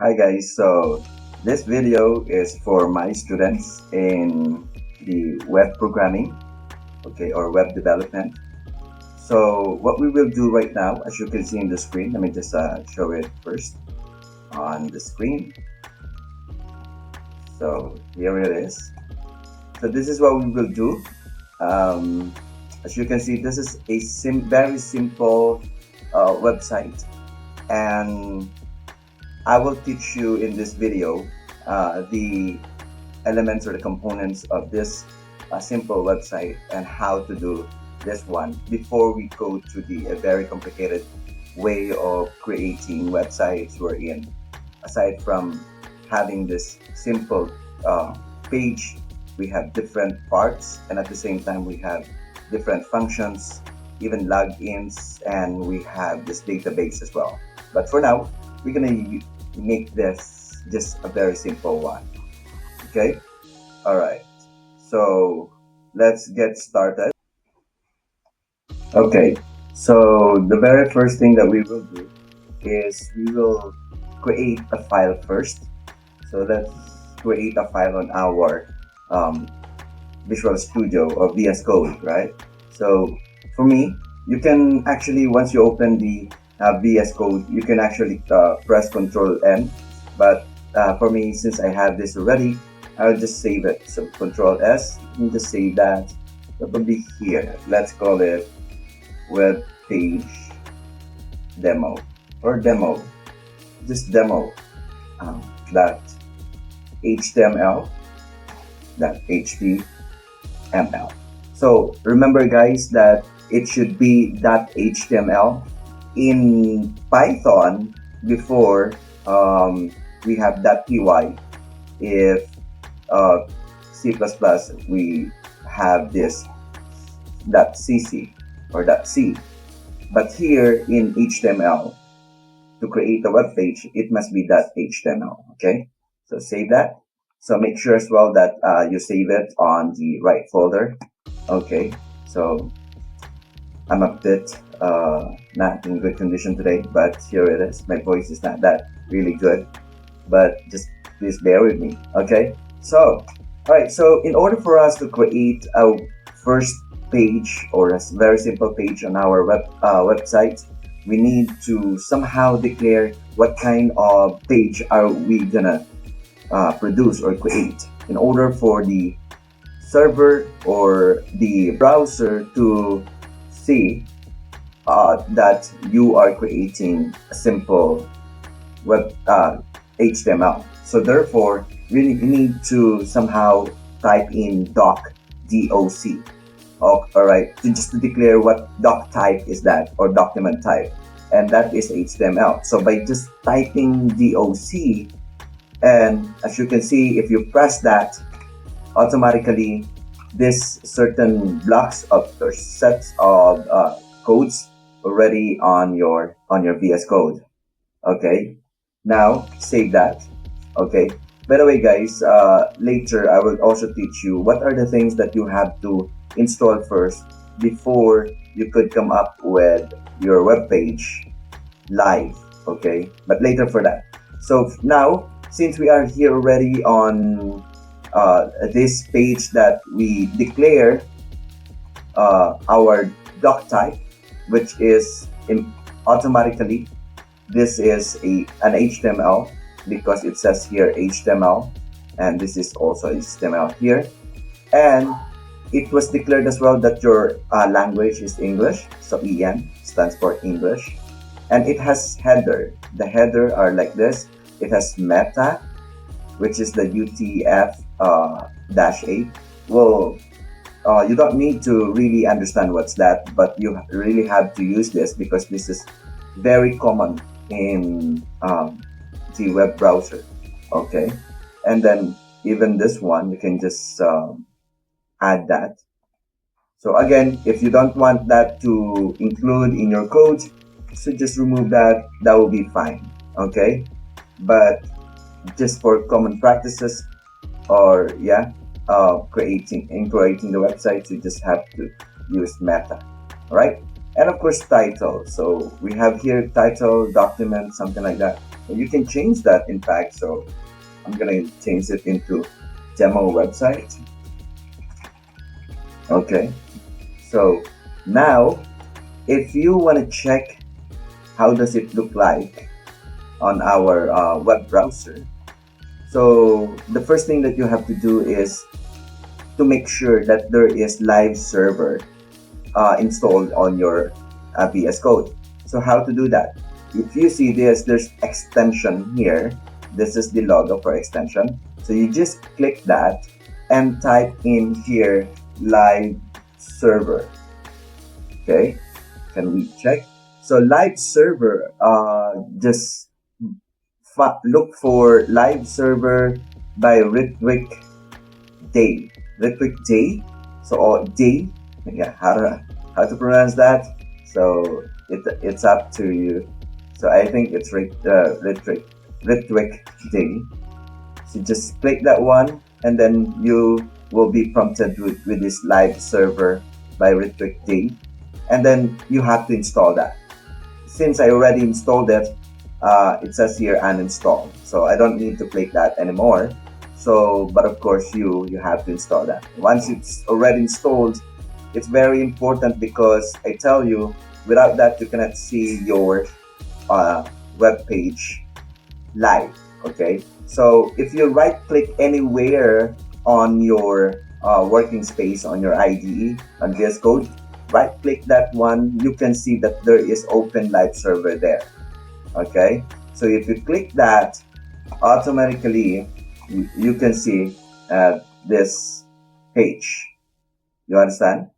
Hi guys, so this video is for my students in the web programming, okay, or web development. So what we will do right now, as you can see in the screen, let me just show it first on the screen. So here it is. So this is what we will do. Um, as you can see, this is a very simple website, and I will teach you in this video the elements or the components of this simple website and how to do this one before we go to the very complicated way of creating websites wherein aside from having this simple page, we have different parts, and at the same time we have different functions, even logins, and we have this database as well. But for now, we're gonna make this just a very simple one. Okay, all right, so let's get started. Okay, so the very first thing that we will do is we will create a file first. So let's create a file on our um, Visual Studio or VS Code, right? So for me, you can actually, once you open the VS Code, you can actually press Control N. But for me, since I have this already, I'll just save it. So Control S, you can just save that. Probably here. Let's call it Web Page Demo or Demo. Just Demo. That HTML. That HTML. So remember guys that it should be .html. In Python before we have .py. If C++ we have this .cc or .c. But here in HTML, to create a web page, it must be .html. Okay, so save that. So make sure as well that you save it on the right folder. Okay, so I'm a bit not in good condition today, but here it is. My voice is not that really good, but just please bear with me. Okay, so all right, so in order for us to create a first page or a very simple page on our website, we need to somehow declare what kind of page are we gonna produce or create in order for the server or the browser to see that you are creating a simple web HTML. So therefore, we need to somehow type in doc. Oh, all right, just to declare what doc type is that or document type, and that is HTML. So by just typing doc, and as you can see, if you press that, automatically this certain blocks of or sets of codes already on your VS Code. Okay, now save that. Okay, by the way guys, later I will also teach you what are the things that you have to install first before you could come up with your web page live. Okay, but later for that. So now, since we are here already on this page that we declare our doc type, which is automatically this is an HTML because it says here HTML, and this is also HTML here, and it was declared as well that your language is English, so EN stands for English, and it has header. The header are like this. It has meta, which is the UTF -8. Well, you don't need to really understand what's that, but you really have to use this because this is very common in the web browser. Okay, and then even this one, you can just add that. So again, if you don't want that to include in your code, so just remove that. That will be fine. Okay, but just for common practices, or yeah, creating the website, you just have to use meta. All right, and of course title. So we have here title, document, something like that. You can change that, in fact. So I'm gonna change it into demo website. Okay. So now, if you want to check how does it look like on our web browser, so the first thing that you have to do is to make sure that there is live server installed on your VS Code. So how to do that? If you see this, there's extension here. This is the logo for extension. So you just click that and type in here live server. Okay, can we check? So live server, just look for live server by Ritwik Day. Ritwik Day. So day, yeah, how to pronounce that? So it's up to you. So I think it's Ritwik Day. So just click that one, and then you will be prompted with this live server by Ritwik Day, and then you have to install that. Since I already installed it, it says here uninstall, so I don't need to click that anymore. So, but of course you have to install that. Once it's already installed, it's very important because I tell you, without that you cannot see your web page live. Okay, so if you right click anywhere on your working space on your IDE on VS Code, right click that one, you can see that there is open live server there. Okay, so if you click that, automatically you can see this page. You understand?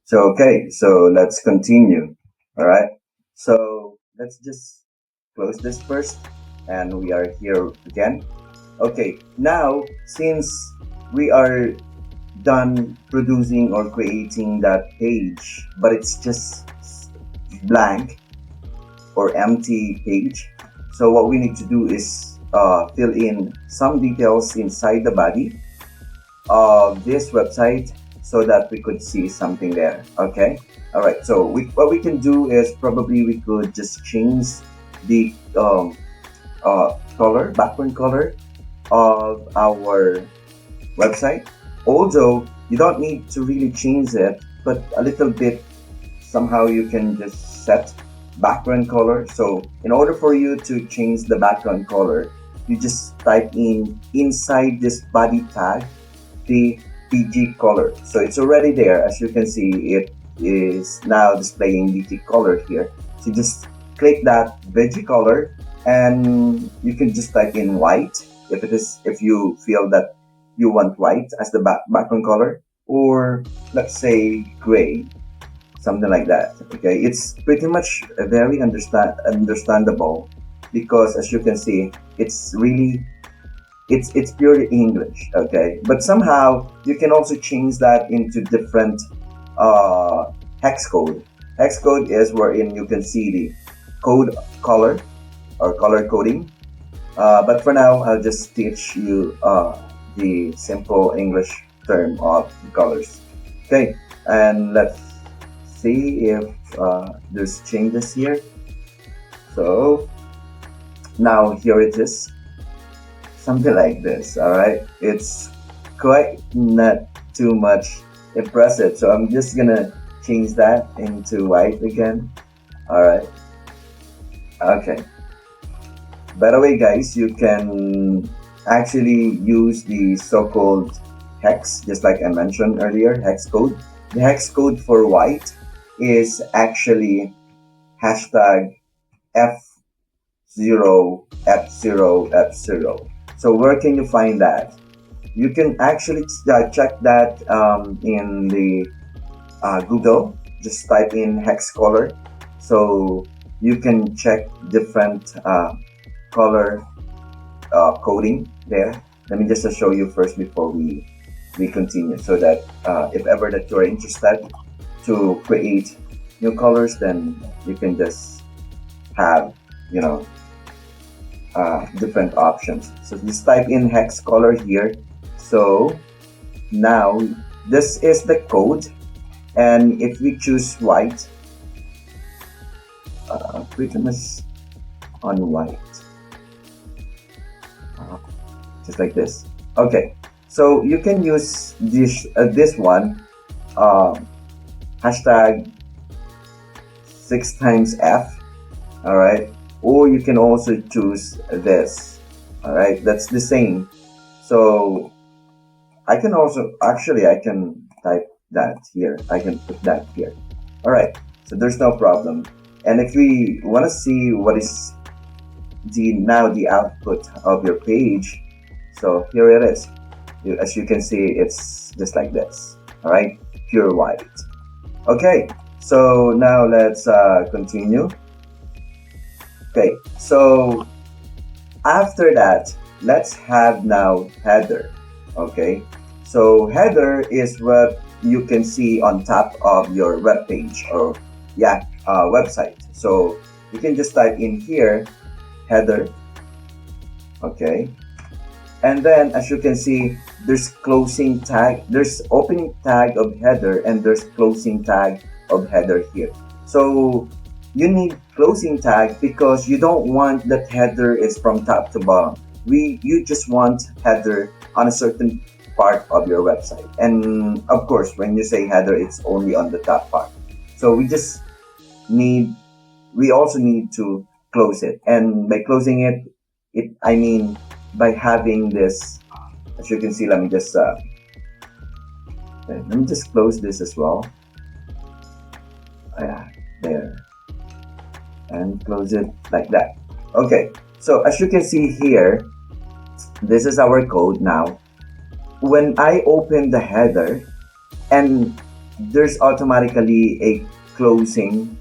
So okay, so let's continue. All right, so let's just close this first, and we are here again. Okay, now since we are done producing or creating that page, but it's just blank or empty page, so what we need to do is fill in some details inside the body of this website so that we could see something there. Okay, all right, so what we can do is probably we could just change the color, background color of our website. Although you don't need to really change it, but a little bit somehow you can just set background color. So in order for you to change the background color, you just type in inside this body tag the BG color. So it's already there. As you can see, it is now displaying BG color here. So just click that BG color, and you can just type in white if you feel that you want white as the background color, or let's say gray, something like that. Okay, it's pretty much very understandable, because as you can see, it's really it's purely English. Okay, but somehow you can also change that into different hex code. Hex code is wherein you can see the code color or color coding. But for now, I'll just teach you the simple English term of colors. Okay, and let's see if there's changes here. So now here it is, something like this. All right, it's quite not too much impressive, so I'm just gonna change that into white again. All right, okay. By the way, guys, you can actually use the so-called hex, just like I mentioned earlier, hex code. The hex code for white is actually hashtag F0 F0 F0. So where can you find that? You can actually check that in the Google. Just type in hex color, so you can check different color coding there. Let me just show you first before we continue, so that if ever that you're interested to create new colors, then you can just have, you know, different options. So just type in hex color here. So now this is the code, and if we choose white, pretty much on white. just like this. Okay, so you can use this one, hashtag 6 times F, all right, or you can also choose this, all right, that's the same. So I can also, actually I can type that here, I can put that here, all right, so there's no problem. And if we want to see what is the output of your page, so here it is. As you can see, it's just like this, all right, pure white. Okay, so now let's continue. Okay, so after that, let's have now header. Okay, so header is what you can see on top of your web page, or yeah, website. So you can just type in here header. Okay, and then as you can see, there's closing tag, there's opening tag of header, and there's closing tag of header here. So you need closing tag because you don't want that header is from top to bottom. You just want header on a certain part of your website. And of course, when you say header, it's only on the top part. So need we also need to close it. And by closing it I mean by having this, as you can see, let me just close this as well. Yeah, there, and close it like that. Okay, so as you can see here, this is our code now. When I open the header, and there's automatically a closing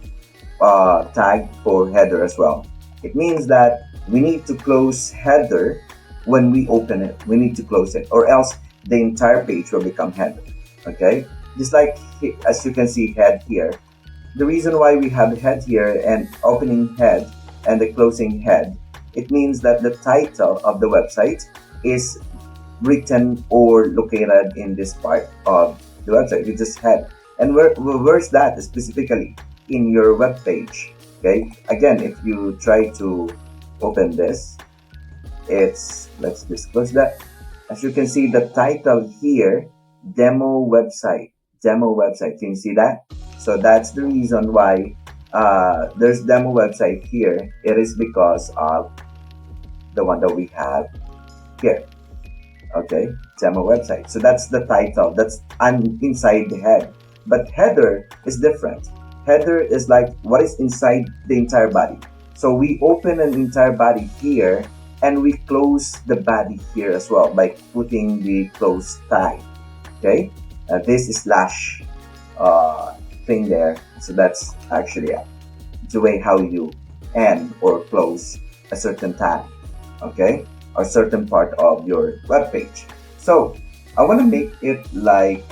tag for header as well. It means that we need to close header when we open it. We need to close it, or else the entire page will become header. Okay, just like as you can see head here. The reason why we have head here and opening head and the closing head, it means that the title of the website is written or located in this part of the website, which is head. And where's that specifically? In your web page. Okay, again, if you try to open this, let's just close that. As you can see, the title here, demo website. Can you see that? So that's the reason why there's demo website here. It is because of the one that we have here. Okay, demo website. So that's the title. That's inside the head. But header is different. Header is like what is inside the entire body. So we open an entire body here, and we close the body here as well by putting the close tag. Okay, this is slash thing there. So that's actually the way how you end or close a certain tag. Okay, or certain part of your web page. So I want to make it like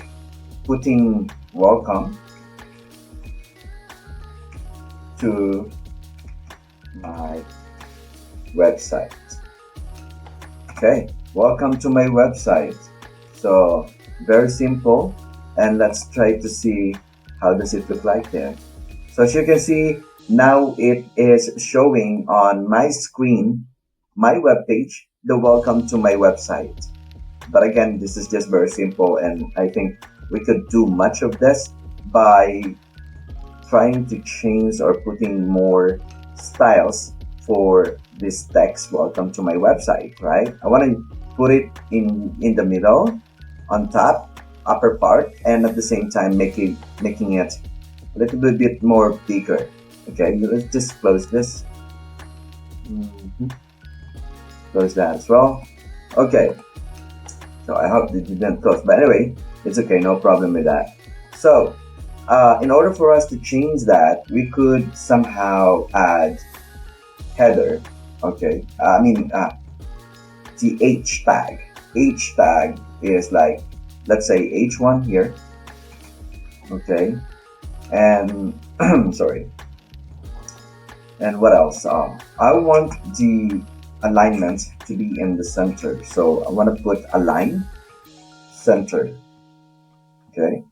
putting welcome to my website. Okay, welcome to my website. So very simple, and let's try to see how does it look like there. So as you can see, now it is showing on my screen, my web page, the welcome to my website. But again, this is just very simple, and I think we could do much of this by trying to change or putting more styles for this text, welcome to my website, right? I want to put it in the middle, on top, upper part, and at the same time making it a little bit more bigger. Okay, let's just close this. Close that as well. Okay, so I hope that you didn't close, but anyway, it's okay, no problem with that. So in order for us to change that, we could somehow add header. Okay, the H tag. H tag is like, let's say H1 here. Okay, and sorry. And what else? I want the alignment to be in the center, so I want to put align center. Okay.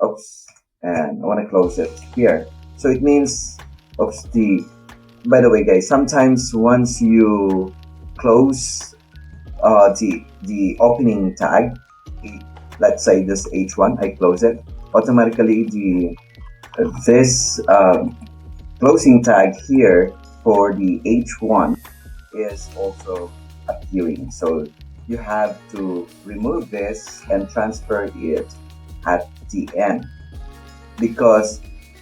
Oops, and I want to close it here. So it means, by the way guys, sometimes once you close the opening tag, let's say this h1, I close it. Automatically, the this closing tag here for the h1 is also appearing. So you have to remove this and transfer it at the end, because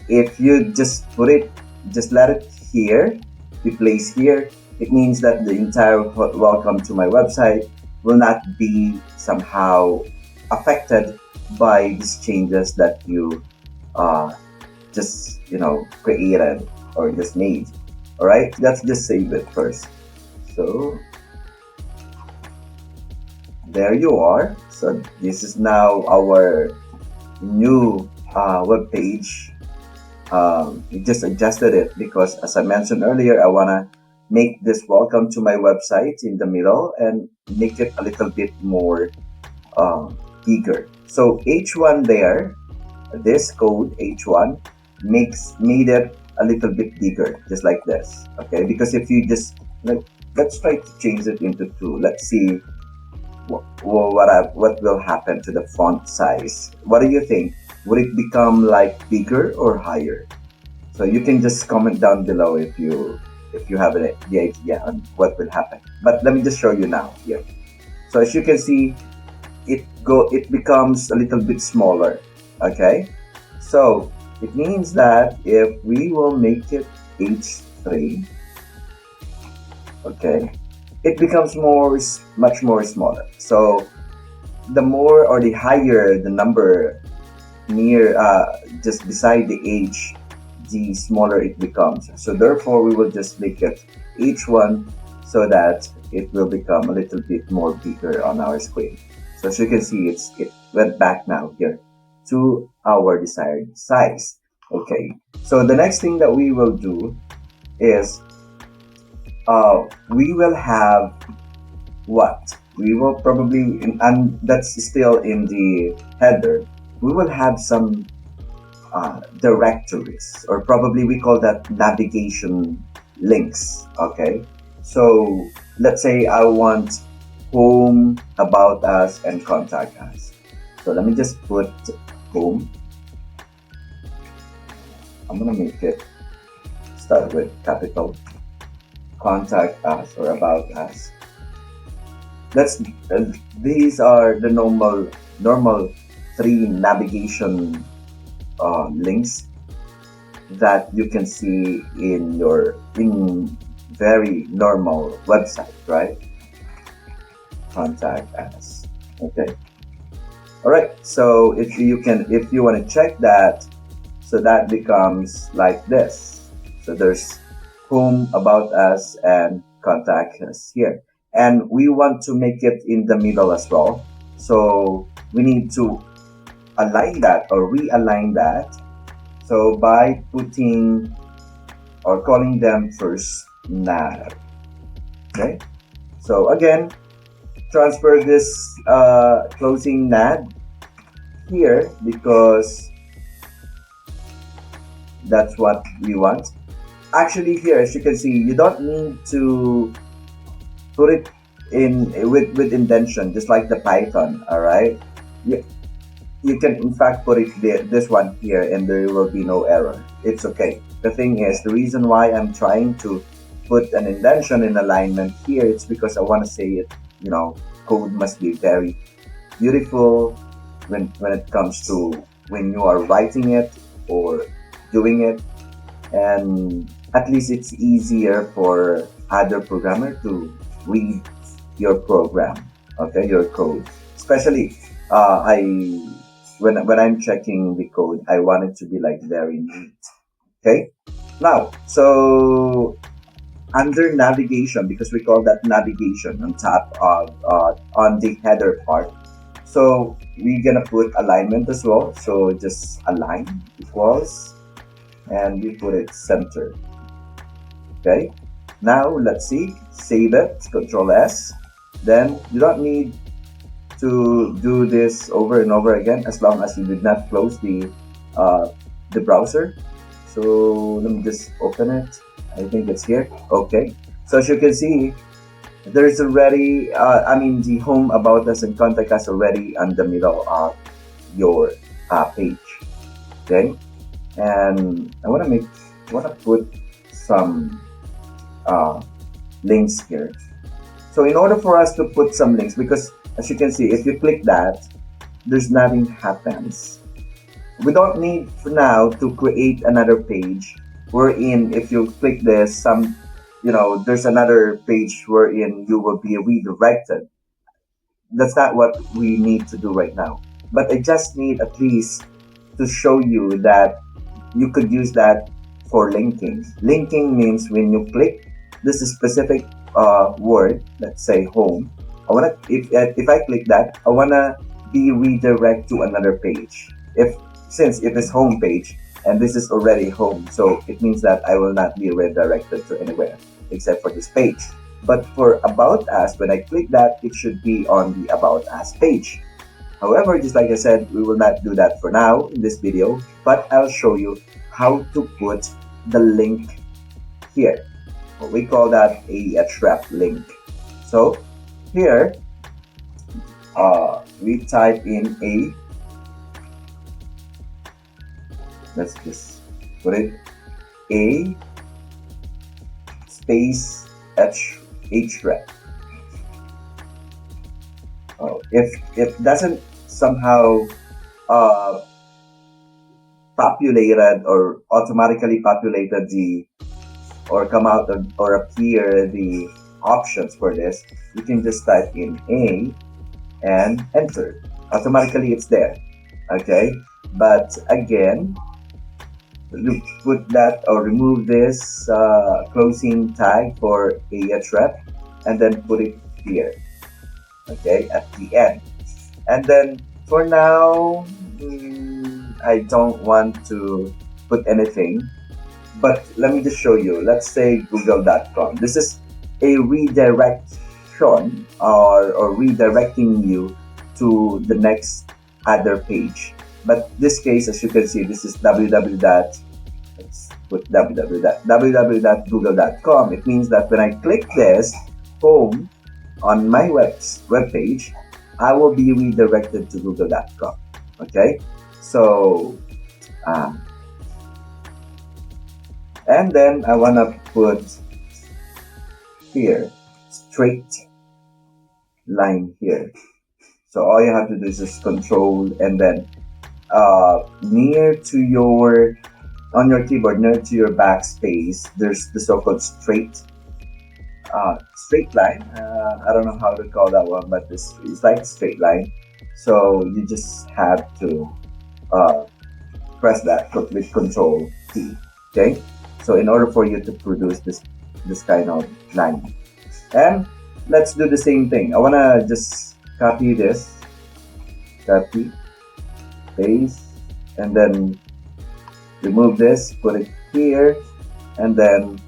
if you just put it, just let it here, be placed here, it means that the entire welcome to my website will not be somehow affected by these changes that you uh, just created or just made. All right, let's just save it first. So there you are. So this is now our new web page. We just adjusted it because, as I mentioned earlier, I want to make this welcome to my website in the middle and make it a little bit more bigger. So h1 there, this code h1 made it a little bit bigger, just like this. Okay, because if you just let's try to change it into 2. Let's see what will happen to the font size. What do you think? Would it become like bigger or higher? So you can just comment down below if you have the idea on what will happen. But let me just show you now here. So as you can see, it becomes a little bit smaller. Okay, so it means that if we will make it h3, okay, it becomes much more smaller. So the more or the higher the number near just beside the h, the smaller it becomes. So therefore we will just make it h1 so that it will become a little bit more bigger on our screen. So as you can see, it went back now here to our desired size. Okay, so the next thing that we will do is we will have what? We will probably, and that's still in the header, we will have some directories, or probably we call that navigation links. Okay, so let's say I want home, about us, and contact us. So let me just put home. I'm gonna make it start with capital. Contact us or about us. That's these are the normal 3 navigation links that you can see in very normal website, right? Contact us. Okay. All right. So if you want to check that, so that becomes like this. So there's home, about us, and contact us here. And we want to make it in the middle as well. So we need to align that or realign that. So by putting or calling them first nav. Okay. So again, transfer this closing nav here because that's what we want. Actually, here, as you can see, you don't need to put it in with indentation, just like the Python. All right, you can in fact put it this one here, and there will be no error. It's okay. The thing is, the reason why I'm trying to put an indentation in alignment here, it's because I want to say it. Code must be very beautiful when it comes to when you are writing it or doing it, and at least it's easier for other programmer to read your program, okay, your code. Especially I when I'm checking the code, I want it to be like very neat. Okay, now so under navigation, because we call that navigation on top of on the header part, so we're gonna put alignment as well. So just align equals, and we put it center. Okay, now let's see, save it, Control S. Then you don't need to do this over and over again as long as you did not close the browser. So let me just open it. I think it's here. Okay, so as you can see, there's already, the home, about us, and contact us already on the middle of your page. Okay, and I want to put some uh, links here. So in order for us to put some links, because as you can see, if you click that, there's nothing happens. We don't need for now to create another page wherein if you click this, there's another page wherein you will be redirected. That's not what we need to do right now. But I just need at least to show you that you could use that for linking. Linking means when you click this specific word, let's say home. If I click that, I wanna be redirect to another page. Since it is home page and this is already home, so it means that I will not be redirected to anywhere except for this page. But for about us, when I click that, it should be on the about us page. However, just like I said, we will not do that for now in this video, but I'll show you how to put the link here. We call that a href link. So here, we type in let's just put it a space href. If it doesn't somehow uh, populated or automatically populated or come out or appear the options for this, you can just type in A and enter. Automatically it's there. Okay, but again, you put that or remove this closing tag for ahref and then put it here. Okay, at the end. And then for now, I don't want to put anything, but let me just show you. Let's say google.com. This is a redirection or redirecting you to the next other page. But this case, as you can see, this is www. Let's put www.google.com. It means that when I click this home on my web page, I will be redirected to google.com. Okay, so and then I want to put here straight line here. So all you have to do is just control and then near to your on your keyboard, near to your backspace, there's the so-called straight line. I don't know how to call that one, but it's like a straight line. So you just have to press that with Control T. Okay. So in order for you to produce this kind of line, and let's do the same thing. I wanna just copy this, copy, paste, and then remove this, put it here, and then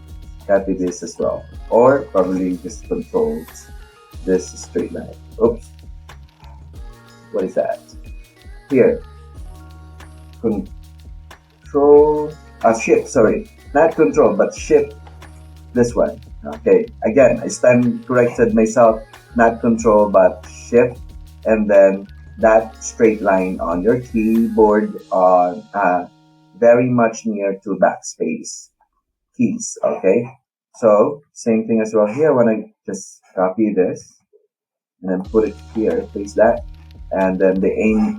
copy this as well, or probably just control this straight line. Oops, what is that? Here, control, shift, sorry, not control, but shift this one. Okay, again, I stand corrected myself, not control, but shift, and then that straight line on your keyboard on very much near to backspace keys. Okay, so same thing as well here. I want to just copy this and then put it here, paste that, and then the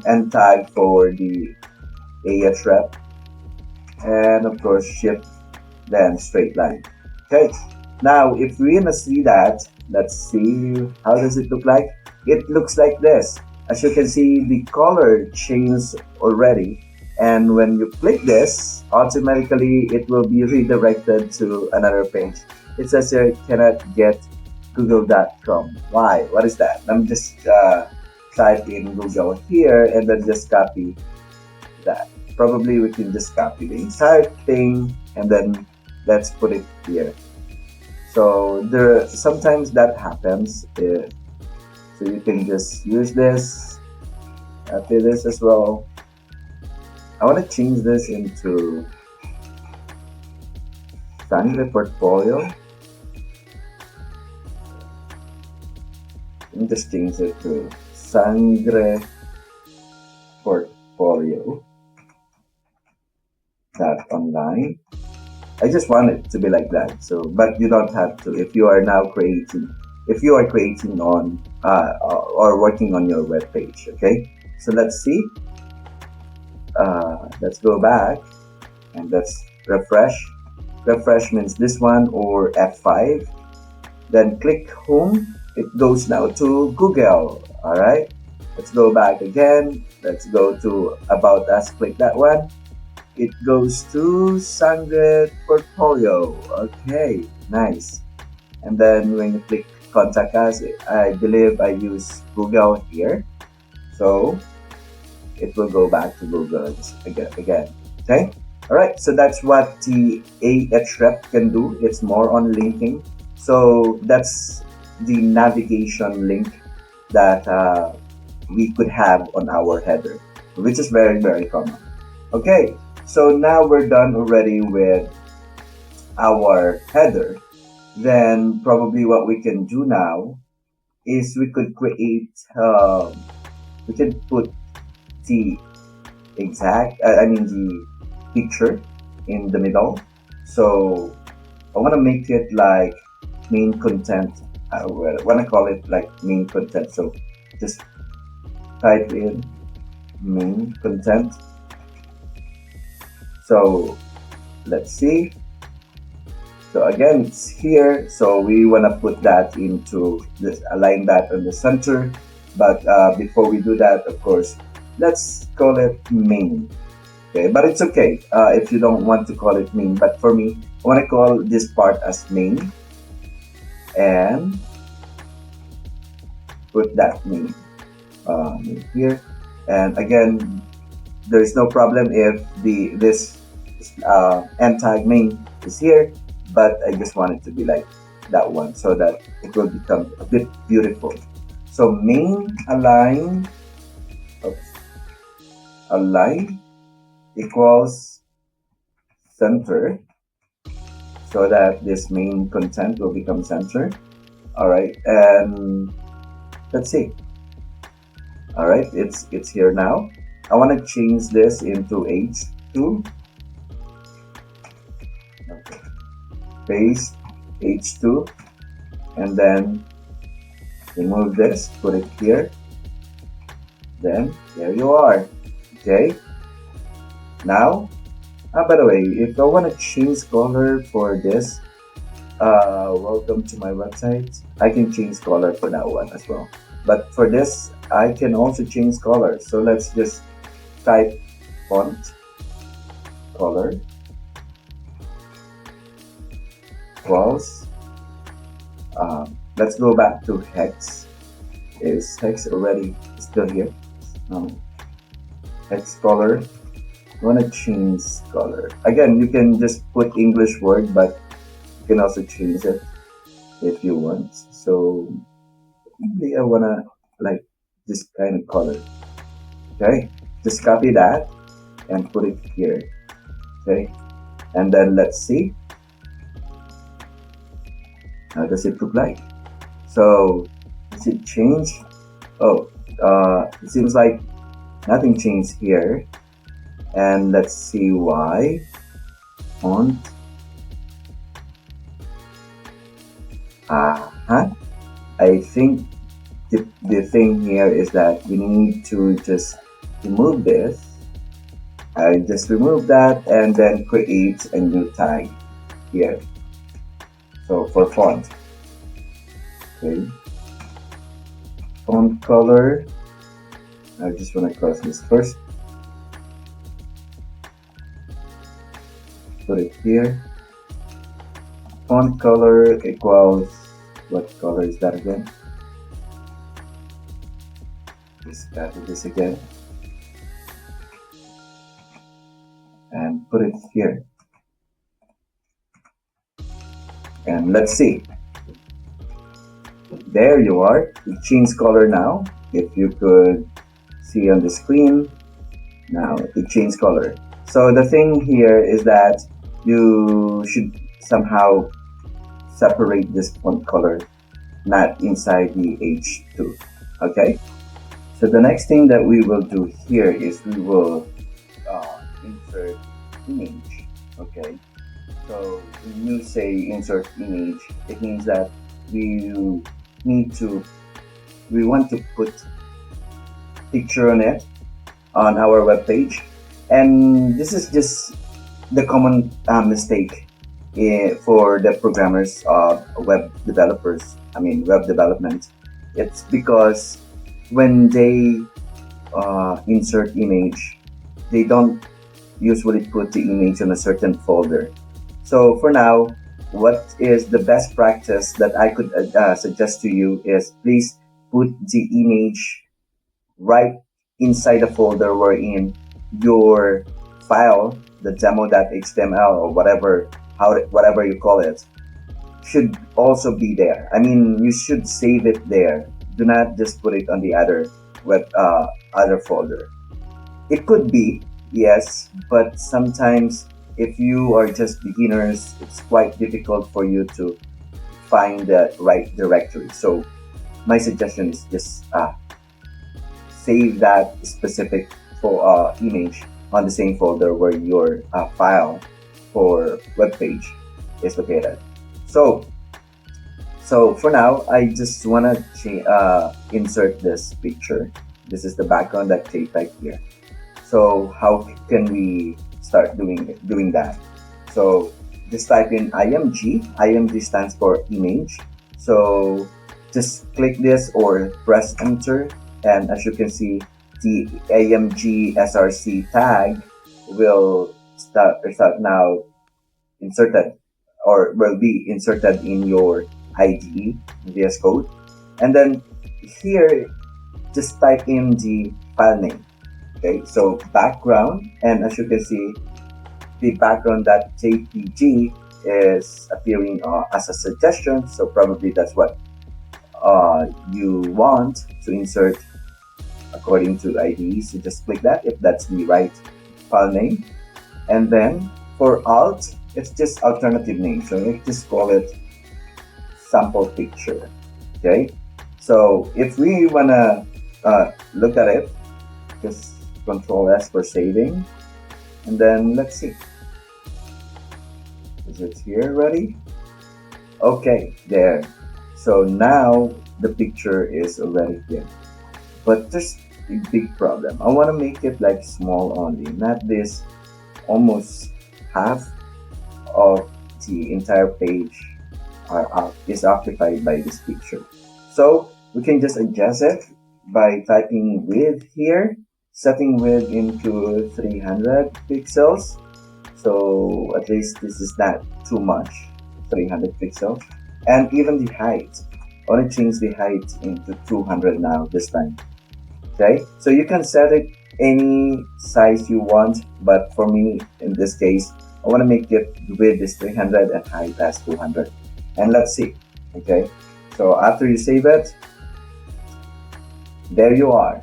end tag for the ahref, and of course shift, then straight line. Okay, now if we wanna see that, let's see how does it look like. It looks like this. As you can see, the color changed already, and when you click this, automatically it will be redirected to another page. It says here it cannot get google.com. Why? What is that? Let me just type in Google here and then just copy that. Probably we can just copy the entire thing and then let's put it here. So sometimes that happens. So you can just use this, copy this as well. I want to change this into standard portfolio. Let me just change it to Sangre Portfolio online. I just want it to be like that. So, but you don't have to. If you are now creating, if you are creating on or working on your web page, okay. So let's see. Let's go back and let's refresh. Refresh means this one or F5. Then click home. It goes now to Google. All right. Let's go back again. Let's go to About Us. Click that one. It goes to Sangre Portfolio. Okay, nice. And then when you click Contact Us, I believe I use Google here. So it will go back to Google again. Okay? Alright, so that's what the Ahref can do. It's more on linking. So that's the navigation link that we could have on our header, which is very, very common. Okay, so now we're done already with our header. Then probably what we can do now is we could create, we can put the the picture in the middle. So I want to make it like main content. I want to call it like main content. So just type in main content. So let's see. So again, it's here. So we want to put that into this, align that on the center. But before we do that, of course, let's call it main. Okay, but it's okay if you don't want to call it main. But for me, I want to call this part as main and put that main here. And again, there is no problem if this end tag main is here, but I just want it to be like that one so that it will become a bit beautiful. So main align equals center, so that this main content will become center. All right, and let's see. All right, it's here now. I want to change this into H2. Okay. Paste H2, and then remove this, put it here. Then there you are. Okay. Now, by the way, if I want to change color for this, welcome to my website. I can change color for that one as well. But for this, I can also change color. So let's just type font color equals. Let's go back to hex. Is hex already still here? Hex color. I want to change color. Again, you can just put English word, but you can also change it if you want. So maybe I want to like this kind of color. Okay, just copy that and put it here. Okay, and then let's see. How does it look like? So does it change? Oh, it seems like nothing changed here. And let's see why. Font. I think the thing here is that we need to just remove this. I just remove that and then create a new tag here. So for font. Okay. Font color. I just want to cross this first. Put it here. Font color equals, what color is that again? Just copy this again and put it here. And let's see. There you are. It changed color now. If you could see on the screen, now it changed color. So the thing here is that you should somehow separate this font color not inside the H2. Okay, so the next thing that we will do here is we will insert image. Okay, so when you say insert image, it means that we need to we want to put picture on it on our web page, and this is just the common mistake for the programmers, web developers. I mean, web development. It's because when they insert image, they don't usually put the image on a certain folder. So for now, what is the best practice that I could suggest to you is please put the image right inside the folder wherein your file, the demo.html or whatever you call it, should also be there. I mean, you should save it there. Do not just put it on the other folder. It could be, yes, but sometimes if you are just beginners, it's quite difficult for you to find the right directory. So my suggestion is just save that specific image on the same folder where your file for web page is located. So so for now, I just wanna insert this picture. This is the background that JPEG here. So how can we start doing that? So just type in img. Img stands for image. So just click this or press enter, and as you can see, the img src tag will start now inserted, or will be inserted in your IDE VS Code. And then here, just type in the file name. Okay, so background, and as you can see, the background.jpg is appearing as a suggestion. So probably that's what you want to insert according to IDE. So just click that if that's the right file name. And then for alt, it's just alternative name. So let's just call it sample picture. Okay. So if we wanna look at it, just Control S for saving, and then let's see. Is it here ready? Okay, there. So now the picture is already here. But there's a big problem. I want to make it like small only, not this almost half of the entire page is occupied by this picture. So we can just adjust it by typing width here, setting width into 300 pixels. So at least this is not too much, 300 pixels. And even the height, I want to change the height into 200 now this time. Okay, so you can set it any size you want, but for me in this case, I want to make it width is 300 and height as 200. And let's see. Okay, so after you save it, there you are.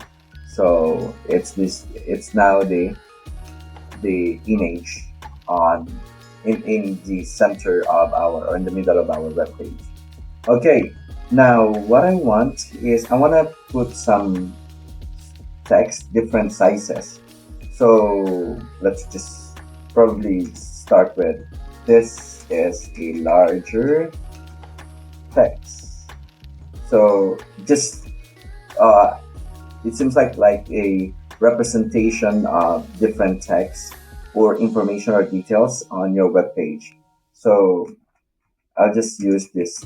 So it's now the image on in the center of or in the middle of our web page. Okay, now what I want is I want to put some text, different sizes. So let's just probably start with, this is a larger text. So just it seems like a representation of different text or information or details on your web page. So I'll just use this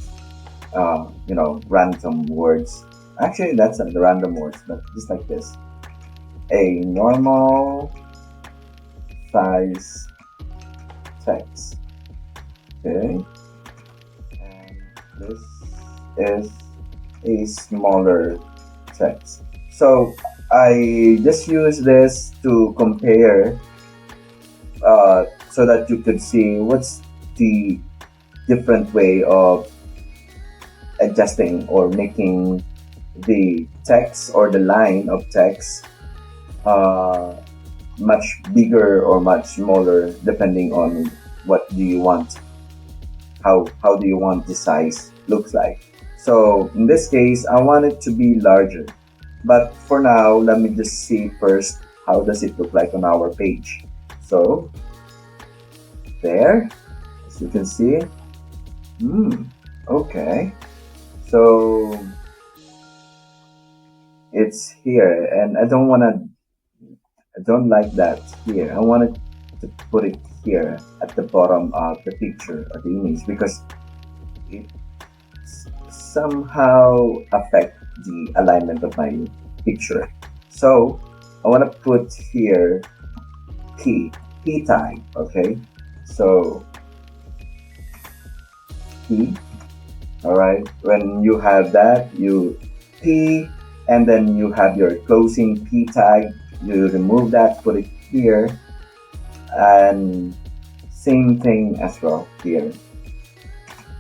random words. Actually, that's not the random words, but just like this. A normal size text. Okay. And this is a smaller text. So I just use this to compare so that you could see what's the different way of adjusting or making the text or the line of text much bigger or much smaller depending on what do you want, how do you want the size looks like. So in this case, I want it to be larger. But for now, let me just see first how does it look like on our page. So there, as you can see, okay. So it's here, and I don't like that here. I wanted to put it here at the bottom of the picture or the image because it somehow affect the alignment of my picture. So I want to put here p tag. Okay, so p. All right. When you have that, you p, and then you have your closing p tag. You remove that, put it here, and same thing as well here.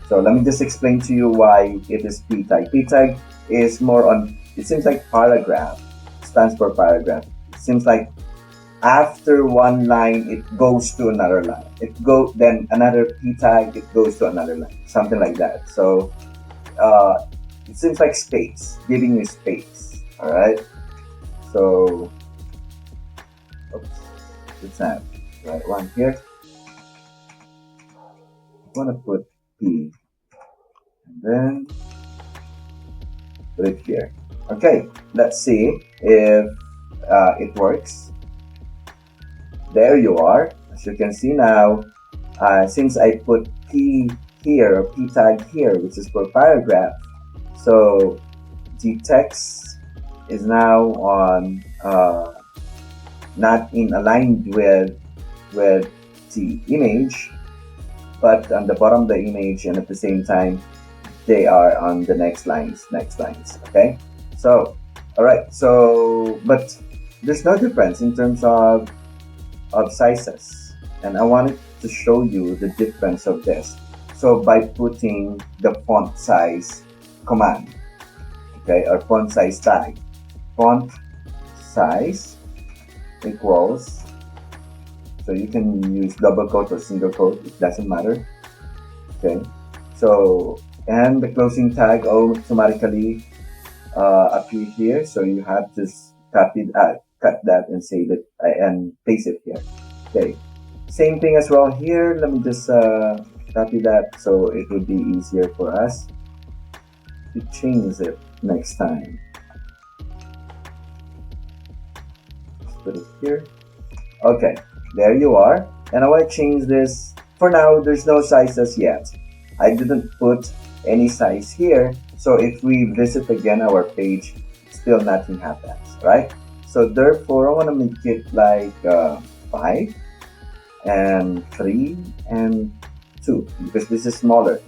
So let me just explain to you why it is p tag. P tag is more on, it seems like paragraph, stands for paragraph. It seems like after one line, it goes to another line. Then another p tag, it goes to another line, something like that. So uh, it seems like space, giving you space. All right. So, oops, let's have right one here. I want to put p, and then put it here. Okay, let's see if it works. There you are. As you can see now, since I put p here, or p tag here, which is for paragraph, so the text is now on not in aligned with the image, but on the bottom of the image, and at the same time they are on the next lines. Okay, so all right, so but there's no difference in terms of sizes, and I wanted to show you the difference of this. So by putting the font size command, okay, or font size tag, font size equals, so you can use double quote or single quote, it doesn't matter. Okay, so and the closing tag automatically appear here, so you have to cut that and save it and paste it here. Okay, same thing as well here. Let me just copy that so it would be easier for us to change it next time. Let's put it here. Okay, there you are. And I want to change this. For now, there's no sizes yet. I didn't put any size here. So if we visit again our page, still nothing happens, right? So therefore, I want to make it like 5 and 3 and 2 because this is smaller.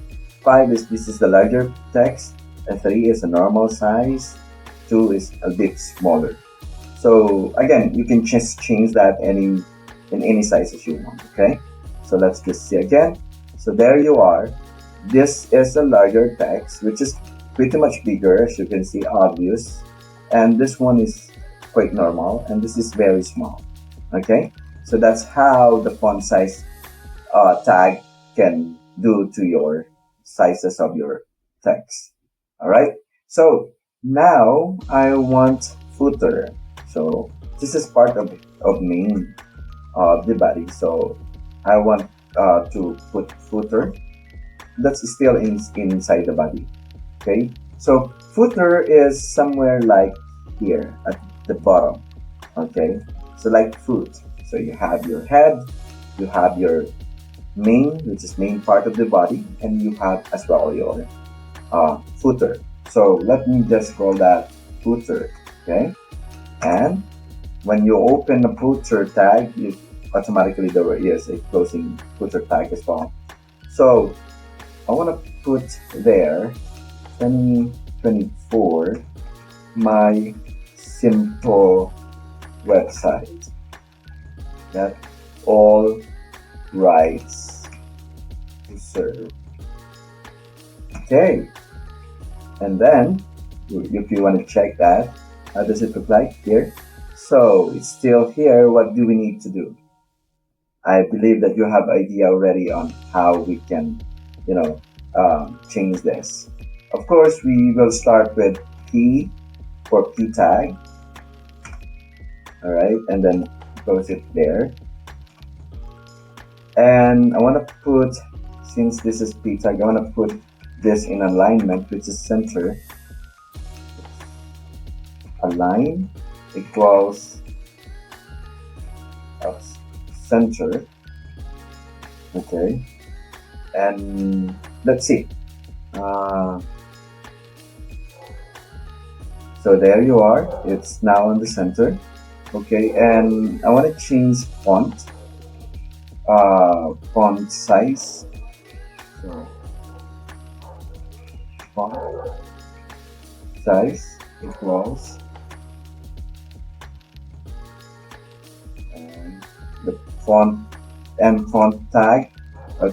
5 is, this is the larger text, and 3 is a normal size, 2 is a bit smaller. So again, you can just change that in any sizes you want. Okay, so let's just see again. So there you are. This is a larger text, which is pretty much bigger, as you can see, obvious, and this one is quite normal, and this is very small. Okay, so that's how the font size tag can do to your sizes of your text. All right, so now I want footer. So this is part of main of the body. So I want to put footer. That's still inside the body. Okay, so footer is somewhere like here at the bottom. Okay, so like foot. So you have your head, you have your main, which is main part of the body, and you have as well your footer. So let me just call that footer. Okay, and when you open the footer tag, you automatically there is a closing footer tag as well. So I want to put there 2024 my simple website that all rights reserved. Okay, and then if you want to check that, how does it look like here? So it's still here. What do we need to do? I believe that you have idea already on how we can, change this. Of course, we will start with P for P tag. All right, and then close it there. And I want to put, since this is P tag, I want to put this in alignment, which is center. Align equals center. Okay, and let's see. So there you are. It's now in the center. Okay, and I want to change font. Font size. So font size equals, and the font and font tag,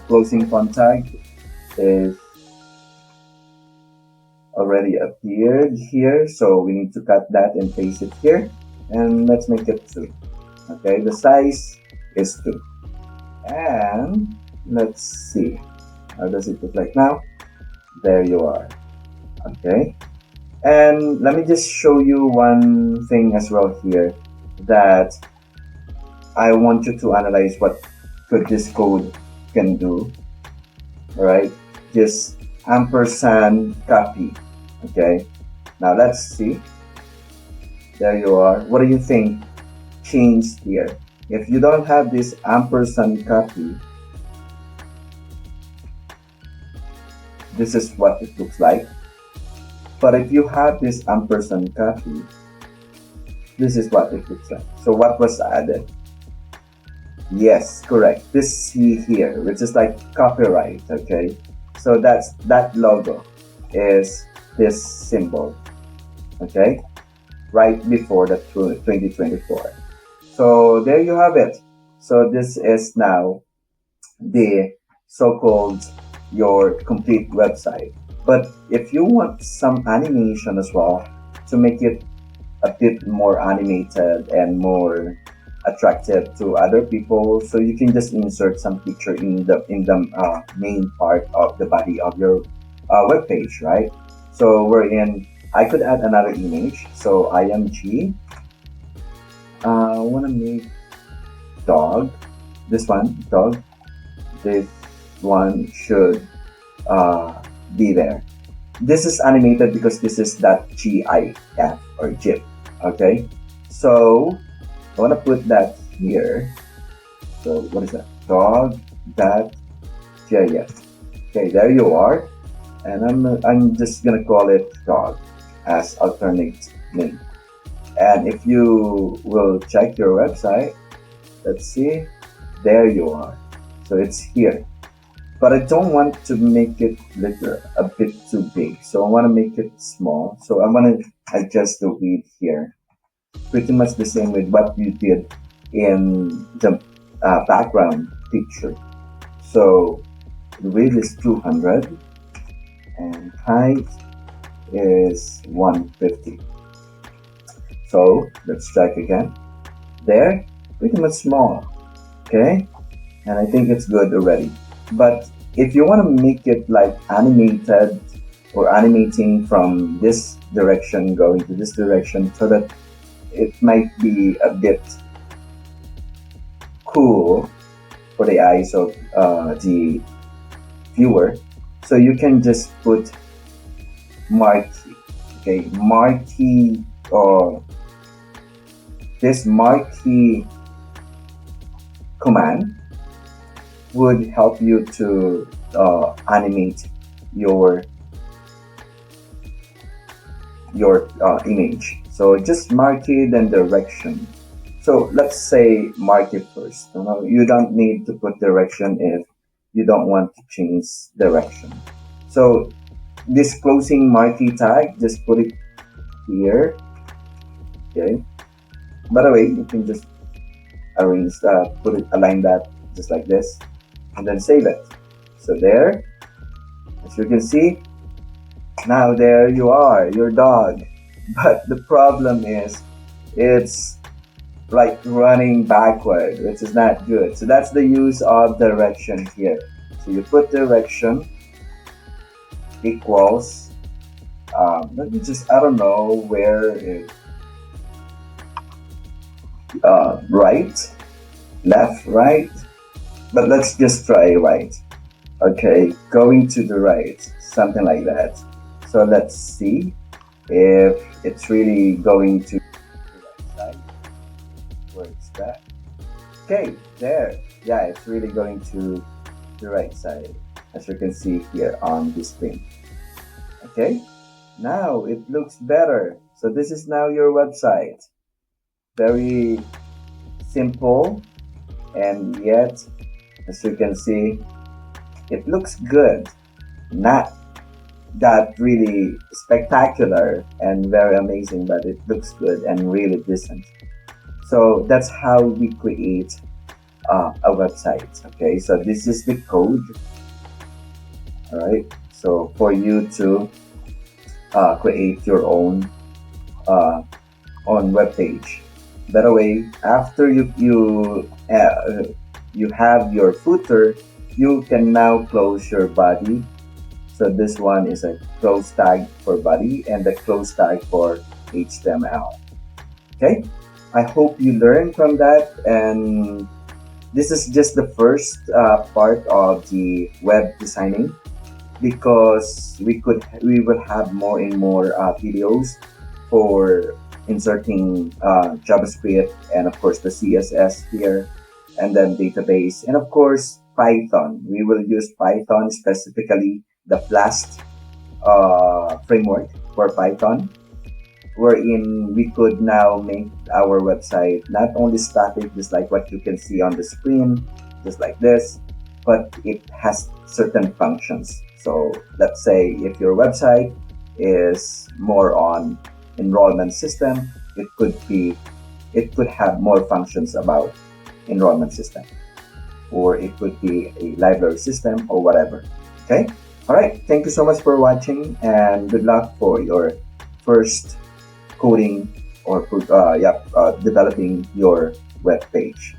closing font tag is already appeared here, so we need to cut that and paste it here, and let's make it 2. Okay, the size is 2, and let's see, how does it look like now? There you are. Okay, and let me just show you one thing as well here, that I want you to analyze what could this code can do. All right, just ampersand copy. Okay, now let's see. There you are. What do you think changed here? If you don't have this ampersand copy, this is what it looks like. But if you have this ampersand copy, this is what it looks like. So what was added? Yes, correct. This C here, which is like copyright. Okay, so that logo is this symbol. Okay, right before the 2024. So there you have it. So this is now the so-called your complete website. But if you want some animation as well to make it a bit more animated and more attractive to other people, so you can just insert some picture in the main part of the body of your web page, right? So I could add another image. So img, I want to make dog. This one, dog. This one should be there. This is animated because this is that GIF or GIF. Okay, so I want to put that here. So what is that? Dog.gif. Okay, there you are. And I'm just gonna call it dog as alternate name. And if you will check your website, let's see, there you are. So it's here. But I don't want to make it a bit too big. So I want to make it small. So I'm going to adjust the width here. Pretty much the same with what you did in the background picture. So the width is 200 and height is 150. So let's check again. There, pretty much small. Okay, and I think it's good already. But if you want to make it like animated or animating from this direction going to this direction, so that it might be a bit cool for the eyes of the viewer, so you can just put marquee. Okay, marquee, or this marquee command would help you to animate your image. So just marquee then direction. So let's say marquee first. You don't need to put direction if you don't want to change direction. So this closing marquee tag, just put it here. Okay. By the way, you can just arrange that, align that just like this, and then save it. So there, as you can see, now there you are, your dog. But the problem is, it's like running backward, which is not good. So that's the use of direction here. So you put direction equals Let me just, I don't know where is right, left, right, but let's just try right. Okay, going to the right, something like that. So let's see if it's really going to the right side. Where's that? Okay, there. Yeah, it's really going to the right side, as you can see here on the screen. Okay, now it looks better. So this is now your website. Very simple, and yet, as you can see, it looks good. Not that really spectacular and very amazing, but it looks good and really decent. So that's how we create a website. Okay, so this is the code. All right, so for you to create your uh, own web page. By the way, after you have your footer, you can now close your body. So this one is a close tag for body and the close tag for HTML. Okay, I hope you learned from that, and this is just the first part of the web designing, because we will have more and more videos for inserting JavaScript, and of course the CSS here, and then database, and of course Python. We will use Python, specifically the Flask framework for Python, wherein we could now make our website not only static, just like what you can see on the screen, just like this, but it has certain functions. So let's say if your website is more on enrollment system, it could have more functions about enrollment system, or it could be a library system or whatever. Okay. All right. Thank you so much for watching, and good luck for your first coding or developing your web page.